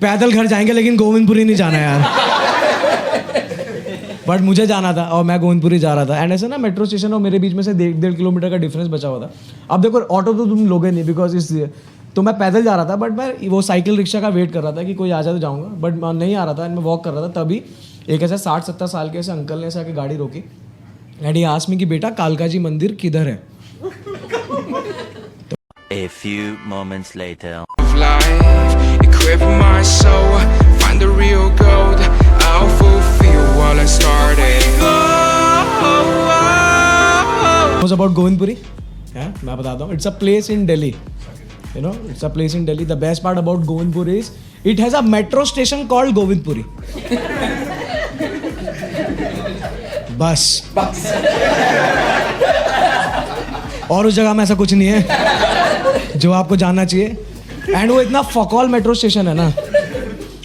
पैदल घर जाएंगे लेकिन गोविंदपुरी नहीं जाना यार। बट मुझे जाना था और मैं गोविंदपुरी जा रहा था। एंड ऐसे ना मेट्रो स्टेशन और मेरे बीच में से 1.5 किलोमीटर का डिफरेंस बचा हुआ था। अब देखो ऑटो तो तुम लोगे नहीं बिकॉज इसलिए तो मैं पैदल जा रहा था, बट मैं वो साइकिल रिक्शा का वेट कर रहा था कि कोई आ जाए तो जाऊँगा, बट नहीं आ रहा था। एंड मैं वॉक कर रहा था, तभी एक ऐसा 60-70 साल के ऐसे अंकल ने ऐसे आके गाड़ी रोकी एंड ये आस्क मी कि बेटा कालका जी मंदिर किधर है। A few moments later. Life, equip my soul, find the real gold. I'll fulfill all I started. What's about Govindpuri? Yeah, मैं बताता हूँ. It's a place in Delhi. You know, it's a place in Delhi. The best part about Govindpuri is it has a metro station called Govindpuri. बस. और उस जगह में ऐसा कुछ नहीं है जो आपको जानना चाहिए। एंड वो इतना फकौल मेट्रो स्टेशन है ना,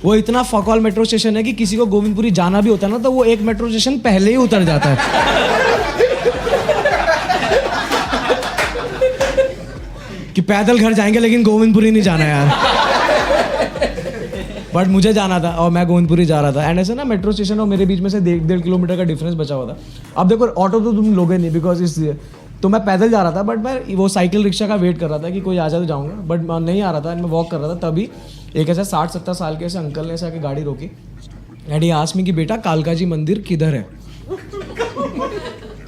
वो इतना फकौल मेट्रो स्टेशन है कि किसी को गोविंदपुरी जाना भी होता है ना तो वो एक मेट्रो स्टेशन पहले ही उतर जाता है कि पैदल घर जाएंगे लेकिन गोविंदपुरी नहीं जाना यार। बट मुझे जाना था और मैं गोविंदपुरी जा रहा था। एंड ऐसे ना मेट्रो स्टेशन और मेरे बीच में से 1.5 किलोमीटर का डिफरेंस बचा हुआ था। अब देखो ऑटो तो तुम लोगे नहीं बिकॉज इसलिए तो मैं पैदल जा रहा था, बट मैं वो साइकिल रिक्शा का वेट कर रहा था कि कोई आ जाए तो जाऊँगा, बट नहीं आ रहा था। मैं वॉक कर रहा था, तभी एक ऐसा 60-70 साल के ऐसे अंकल ने ऐसे आके गाड़ी रोकी एंड ये आस्क मी कि बेटा कालका जी मंदिर किधर है।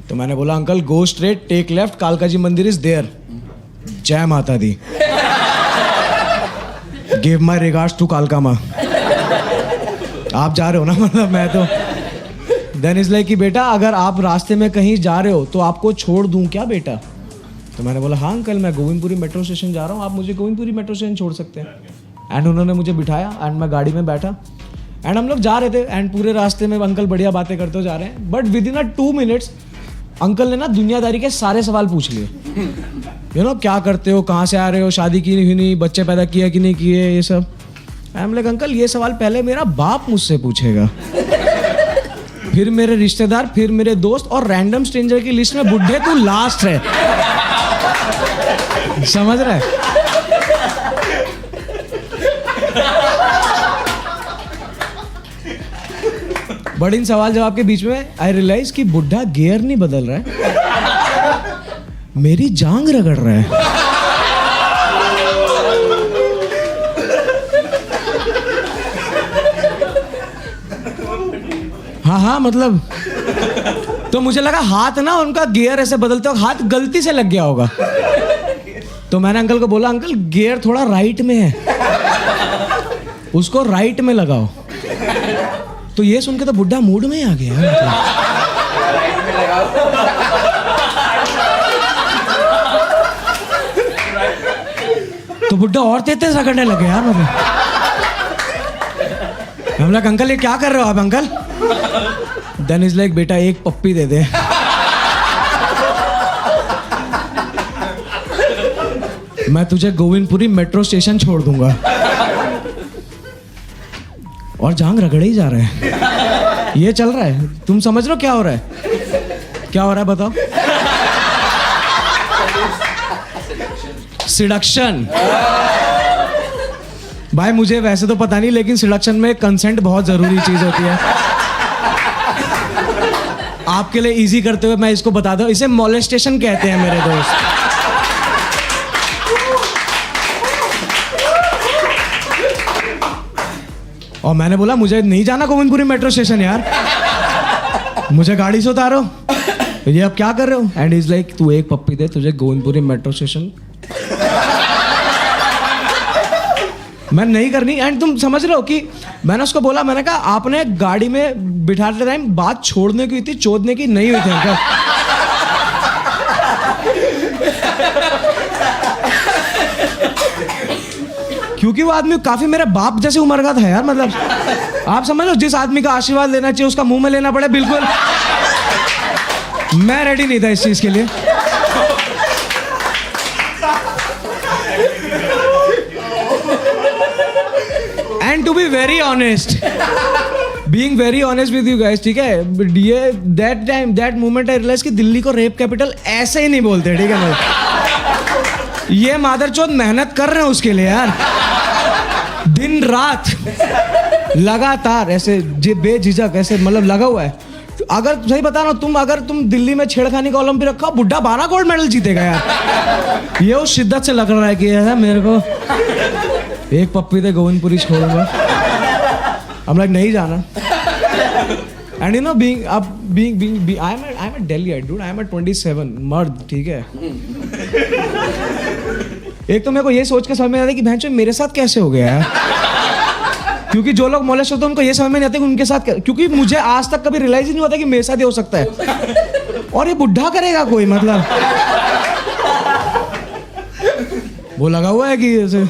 तो मैंने बोला uncle go straight take left कालका जी मंदिर इज देयर। जय माता दी। गिव माई रिगार्ड्स टू कालका माँ। आप जा रहे हो ना, मतलब मैं तो देन इज लाइक कि बेटा अगर आप रास्ते में कहीं जा रहे हो तो आपको छोड़ दूं क्या बेटा। तो मैंने बोला हाँ अंकल मैं गोविंदपुरी मेट्रो स्टेशन जा रहा हूँ, आप मुझे गोविंदपुरी मेट्रो स्टेशन छोड़ सकते हैं। एंड उन्होंने मुझे बिठाया एंड मैं गाड़ी में बैठा एंड हम लोग जा रहे थे एंड पूरे रास्ते में अंकल बढ़िया बातें करते जा रहे हैं, but with in 2 minutes uncle ने ना दुनियादारी के सारे सवाल पूछ लिए। यू नो क्या करते हो, कहाँ से आ रहे हो, शादी की नहीं, बच्चे पैदा किया कि नहीं किए, ये सब। आई एम लाइक अंकल ये सवाल पहले मेरा बाप मुझसे पूछेगा, फिर मेरे रिश्तेदार, फिर मेरे दोस्त और रैंडम स्ट्रेंजर की लिस्ट में बुड्ढे तू लास्ट है। समझ रहा है? बट इन सवाल जवाब के बीच में आई रियलाइज कि बुड्ढा गियर नहीं बदल रहा है, मेरी जांग रगड़ रहा है। हाँ मतलब तो मुझे लगा हाथ ना उनका गियर ऐसे बदलते हो हाथ गलती से लग गया होगा। तो मैंने अंकल को बोला अंकल गियर थोड़ा राइट में है, उसको राइट में लगाओ। तो ये सुन के तो बुड्ढा मूड में ही आ गया मतलब। तो बुड्ढा और तेज रगड़ने लगे यार मतलब। हम लोग अंकल ये क्या कर रहे हो आप अंकल। देन इज लाइक बेटा एक पप्पी दे दे। मैं तुझे गोविंदपुरी मेट्रो स्टेशन छोड़ दूंगा। और जांग रगड़े ही जा रहे हैं। ये चल रहा है, तुम समझ रहे हो क्या हो रहा है, क्या हो रहा है बताओ। सिडक्शन। भाई मुझे वैसे तो पता नहीं लेकिन सिडक्शन में कंसेंट बहुत जरूरी चीज होती है। आपके लिए इजी करते हुए मैं इसको बता दूं, इसे मोलेस्टेशन कहते हैं मेरे दोस्त। और मैंने बोला मुझे नहीं जाना गोविंदपुरी मेट्रो स्टेशन यार, मुझे गाड़ी से उतारो। ये अब क्या कर रहे हो। एंड इज लाइक तू एक पप्पी दे तुझे गोविंदपुरी मेट्रो स्टेशन। मैं नहीं करनी। एंड तुम समझ रहे हो कि मैंने उसको बोला, मैंने कहा आपने गाड़ी में बिठाते टाइम बात छोड़ने की थी, चोदने की नहीं हुई थी अंकल। क्योंकि वो आदमी काफी मेरे बाप जैसे उम्र का था यार, मतलब आप समझ लो जिस आदमी का आशीर्वाद लेना चाहिए उसका मुंह में लेना पड़े, बिल्कुल मैं रेडी नहीं था इस चीज के लिए। And to be very honest, being very honest with you guys, ठीक है, ये दैट मोमेंट आई रियलाइज कि दिल्ली को रेप कैपिटल ऐसे ही नहीं बोलते, ठीक है ना। ये मादरचोद मेहनत कर रहे हैं उसके लिए यार। दिन रात लगातार ऐसे बेझिझक ऐसे मतलब लगा हुआ है। अगर सही बता रहा हूँ, अगर तुम दिल्ली में छेड़खानी का ओलंपिक रखा, बुड्ढा 12 गोल्ड मेडल जीतेगा यार। ये उस शिद्दत से लग रहा है कि यार मेरे को एक पप्पी दे गोविंदपुरी छोड़ूंगा। हम लाइक नहीं जाना। And you know being I'm a Delhi dude, I'm a 27 मर्द, ठीक है। एक तो मेरे को ये सोच के समझ में आता है कि भैंचो मेरे साथ कैसे हो गया है। क्योंकि जो लोग मोलेस्ट होते हैं उनको ये समझ में नहीं आता कि उनके साथ क्योंकि मुझे आज तक कभी रियलाइज ही नहीं होता कि मेरे साथ ये हो सकता है। और ये बुढ़ा करेगा कोई, मतलब वो लगा हुआ है कि ऐसे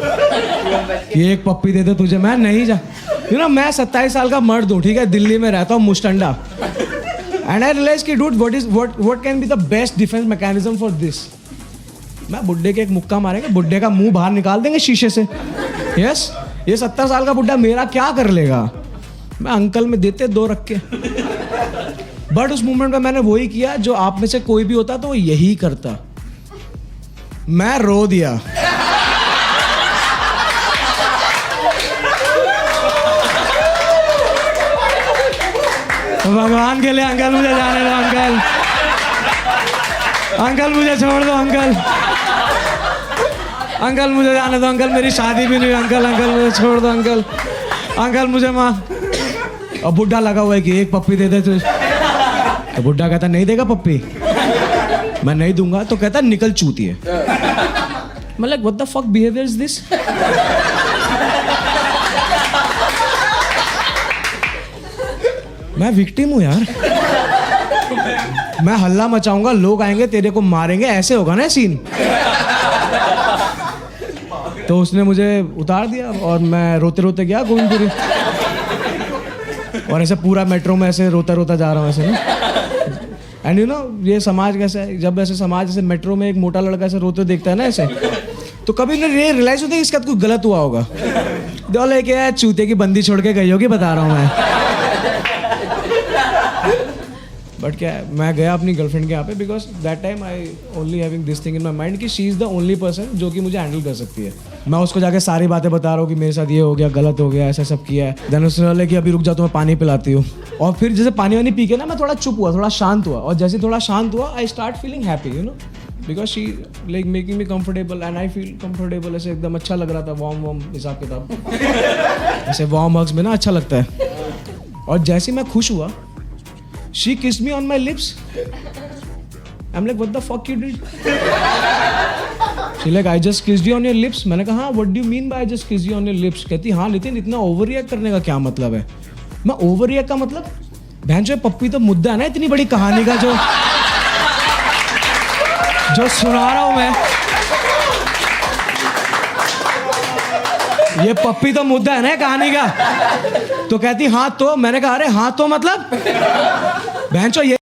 कि एक पप्पी दे दे तुझे, मैं नहीं जा। यू नो मैं 27 साल का मर्द हूँ, ठीक है, दिल्ली में रहता हूँ, मुस्टंडा। एंड आई रियलाइज कि dude what can be the best defence mechanism for this. मैं बुड्ढे के एक मुक्का मारेंगे, बुड्ढे का मुंह बाहर निकाल देंगे शीशे से। यस, ये 70 साल का बुड्ढा मेरा क्या कर लेगा। मैं अंकल में देते 2 रख के। बट उस मोमेंट में मैंने वही किया जो आप में से कोई भी होता तो वो यही करता। मैं रो दिया। भगवान के लिए अंकल मुझे जाने दो, अंकल अंकल मुझे छोड़ दो, अंकल मुझे जाने दो, अंकल मेरी शादी भी नहीं हुई, अंकल मुझे छोड़ दो, अंकल मुझे माँ। और बुड्ढा लगा हुआ है कि एक पप्पी दे दे तुझे। तो बुड्ढा कहता नहीं देगा पप्पी, मैं नहीं दूंगा। तो कहता निकल चूतिए। मैं like what the fuck behaviour is this. मैं विक्टिम हूँ यार। मैं हल्ला मचाऊंगा, लोग आएंगे तेरे को मारेंगे, ऐसे होगा ना सीन। तो उसने मुझे उतार दिया और मैं रोते रोते गया गोविंदपुरी। और ऐसे पूरा मेट्रो में ऐसे रोता रोता जा रहा हूँ ऐसे ना। एंड यू नो ये समाज कैसा है, जब ऐसे समाज ऐसे मेट्रो में एक मोटा लड़का ऐसे रोते देखता है ना ऐसे, तो कभी उन्हें ये रियलाइज होता है कि इसका कुछ गलत हुआ होगा। दो लेके चूते की बंदी छोड़ के गई होगी, बता रहा हूँ मैं। बट क्या है, मैं गया अपनी गर्लफ्रेंड के यहाँ पे because that time I only having this thing in my mind कि she is the only person जो कि मुझे हैंडल कर सकती है। मैं उसको जाके सारी बातें बता रहा हूँ कि मेरे साथ ये हो गया, गलत हो गया, ऐसा सब किया है। देन उसने बोला कि अभी रुक जा, तो मैं पानी पिलाती हूँ। और फिर जैसे पानी वानी पी के ना मैं थोड़ा चुप हुआ, थोड़ा शांत हुआ। और जैसे थोड़ा शांत हुआ I start feeling happy, you know, because she like making me comfortable and I feel comfortable. ऐसे एकदम अच्छा लग रहा था, वार्म हिसाब किताब। ऐसे वार्म हग्स में ना अच्छा लगता है। और जैसे मैं खुश हुआ, she kissed me on my lips. I'm like, what the fuck you did? She like, I just kissed you on your lips. मैंने कहा हाँ, what do you mean by I just kissed you on your lips? कहती हाँ नितिन, इतना over react करने का क्या मतलब है। मैं ओवर रिएक्ट का मतलब, बहन जो पप्पी तो मुद्दा है ना इतनी बड़ी कहानी का जो सुना रहा हूँ मैं। ये पप्पी तो मुद्दा है ना कहानी का। तो कहती हाँ तो, मैंने कहा अरे हाँ तो मतलब बहनचो ये